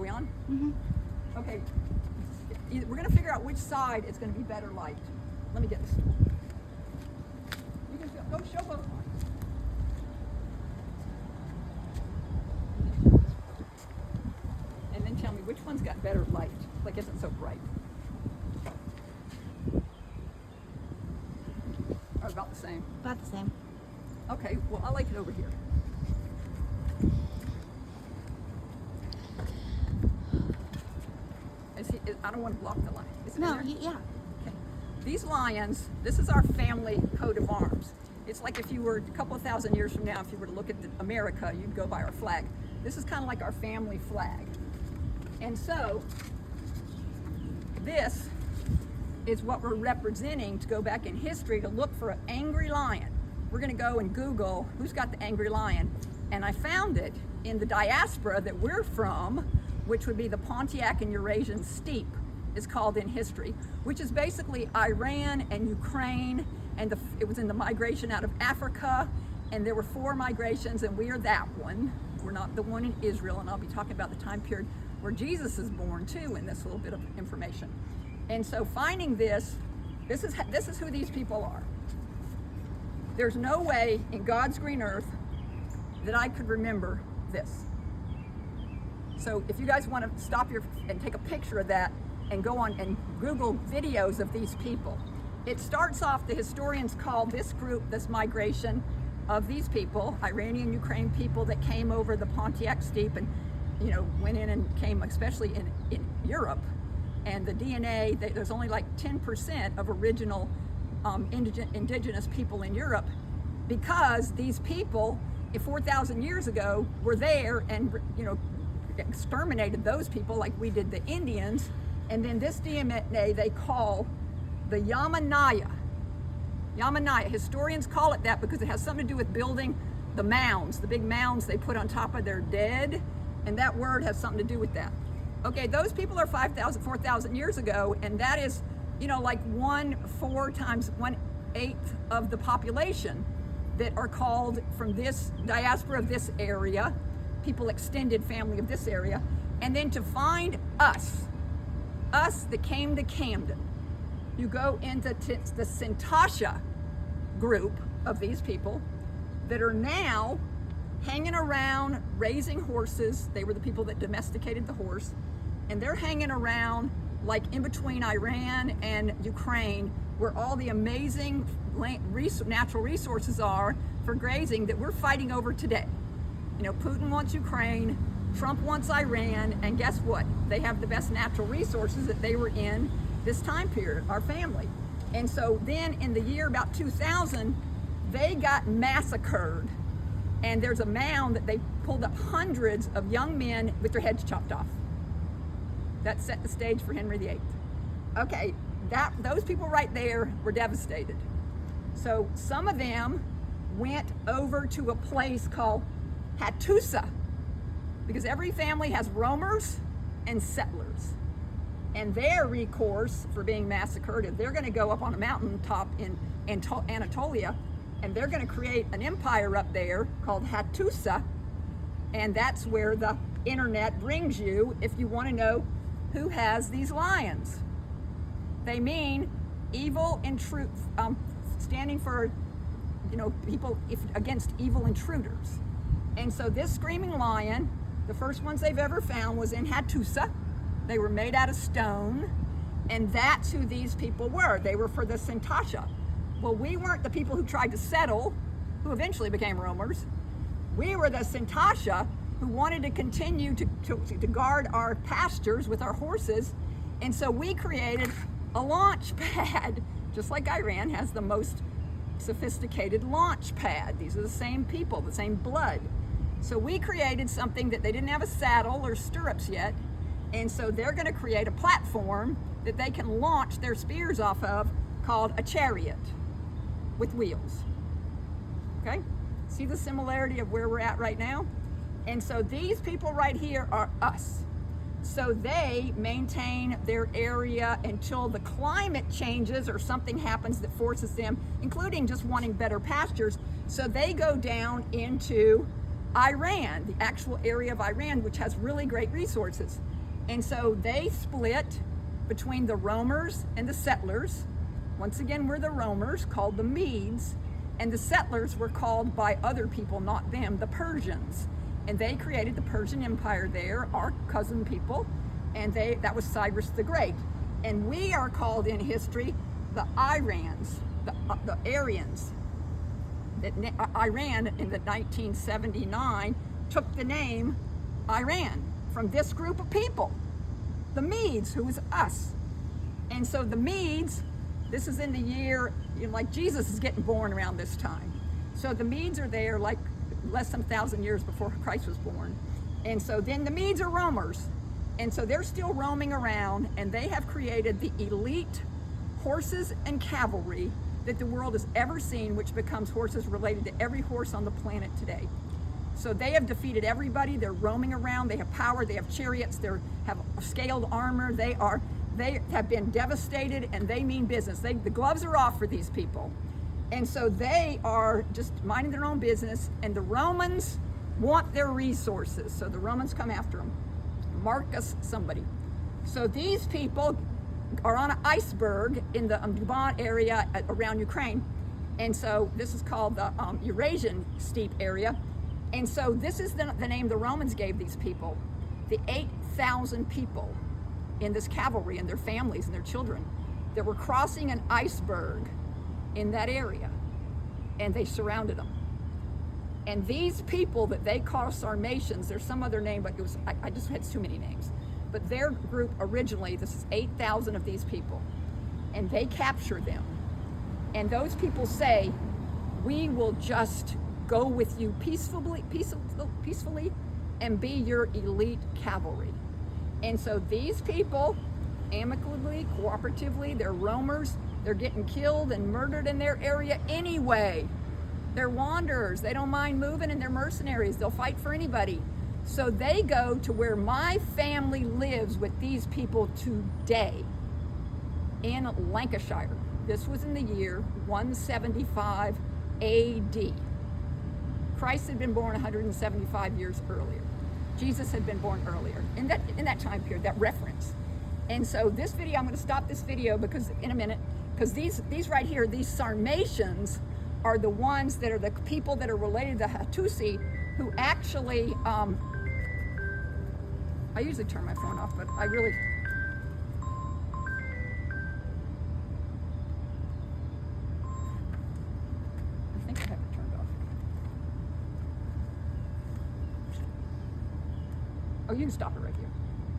we on? Mm-hmm. Okay. We're going to figure out which side is going to be better light. Let me get the stool. You can go show both lines. And then tell me which one's got better light, like isn't so bright. Or about the same. About the same. Okay, well, I like it over here. I don't want to block the line. Is it No, in there? yeah. Okay. These lions, this is our family coat of arms. It's like if you were a couple of thousand years from now, if you were to look at America, you'd go by our flag. This is kind of like our family flag. And so, this is what we're representing to go back in history to look for an angry lion. We're going to go and Google who's got the angry lion. And I found it in the diaspora that we're from, which would be the Pontiac and Eurasian Steppe, is called in history, which is basically Iran and Ukraine, and it was in the migration out of Africa, and there were 4 migrations, and we are that one. We're not the one in Israel, and I'll be talking about the time period where Jesus is born too in this little bit of information. And so finding this is who these people are. There's no way in God's green earth that I could remember this. So if you guys want to stop and take a picture of that and go on and Google videos of these people. It starts off, the historians call this group, this migration of these people, Iranian, Ukraine people that came over the Pontiac Steppe and, went in and came, especially in Europe. And the DNA, there's only like 10% of original indigenous people in Europe, because these people, 4,000 years ago, were there and, exterminated those people like we did the Indians. And then this DNA they call the Yamanaya. Yamanaya. Historians call it that because it has something to do with building the mounds, the big mounds they put on top of their dead. And that word has something to do with that. Okay, those people are 4,000 years ago, and that is, like 1/4 times 1/8 of the population that are called from this diaspora of this area, people extended family of this area. And then to find us that came to Camden, you go into the Sintasha group of these people that are now hanging around raising horses. They were the people that domesticated the horse, and they're hanging around like in between Iran and Ukraine, where all the amazing natural resources are for grazing that we're fighting over today. Putin wants Ukraine, Trump wants Iran, and guess what? They have the best natural resources that they were in this time period, our family. And so then in the year about 2000, they got massacred. And there's a mound that they pulled up hundreds of young men with their heads chopped off. That set the stage for Henry VIII. Okay, those people right there were devastated. So some of them went over to a place called Hattusa, because every family has roamers and settlers. And their recourse for being massacred is they're going to go up on a mountaintop in Anatolia, and they're going to create an empire up there called Hattusa, and that's where the internet brings you if you want to know who has these lions. They mean evil and truth, standing for, people against evil intruders. And so this screaming lion, the first ones they've ever found was in Hattusa. They were made out of stone, and that's who these people were. They were for the Sintasha. Well, we weren't the people who tried to settle, who eventually became roamers. We were the Sintasha who wanted to continue to guard our pastures with our horses. And so we created a launch pad, just like Iran has the most sophisticated launch pad. These are the same people, the same blood. So we created something that they didn't have a saddle or stirrups yet. And so they're going to create a platform that they can launch their spears off of, called a chariot with wheels. Okay? See the similarity of where we're at right now? And so these people right here are us. So they maintain their area until the climate changes or something happens that forces them, including just wanting better pastures. So they go down into Iran, the actual area of Iran, which has really great resources. And so they split between the roamers and the settlers. Once again, we're the roamers, called the Medes, and the settlers were called by other people, not them, the Persians. And they created the Persian Empire there, our cousin people, and that was Cyrus the Great. And we are called in history the Irans, the Aryans. Iran in the 1979 took the name Iran from this group of people, the Medes, who was us. And so the Medes, this is in the year, like Jesus is getting born around this time. So the Medes are there like less than 1,000 years before Christ was born. And so then the Medes are roamers. And so they're still roaming around, and they have created the elite horses and cavalry that the world has ever seen, which becomes horses related to every horse on the planet today. So they have defeated everybody. They're roaming around. They have power. They have chariots. They have scaled armor. They have been devastated, and they mean business. The gloves are off for these people. And so they are just minding their own business, and the Romans want their resources. So the Romans come after them. Marcus somebody. So these people are on an iceberg in the Duban area around Ukraine. And so this is called the Eurasian steppe area. And so this is the name the Romans gave these people. The 8,000 people in this cavalry and their families and their children that were crossing an iceberg in that area. And they surrounded them. And these people that they call Sarmatians, there's some other name, but I just had too many names. But their group originally, this is 8,000 of these people, and they capture them. And those people say, we will just go with you peacefully, and be your elite cavalry. And so these people, amicably, cooperatively, they're roamers, they're getting killed and murdered in their area anyway. They're wanderers, they don't mind moving, and they're mercenaries, they'll fight for anybody. So they go to where my family lives with these people today in Lancashire. This was in the year 175 AD. Christ had been born 175 years earlier. Jesus had been born earlier in that time period, that reference. And so this video, I'm going to stop this video because in a minute, because these right here, these Sarmatians are the ones that are the people that are related to Hattusi, who actually, I usually turn my phone off, but I really, I think I have it turned off. Oh, you can stop it right here.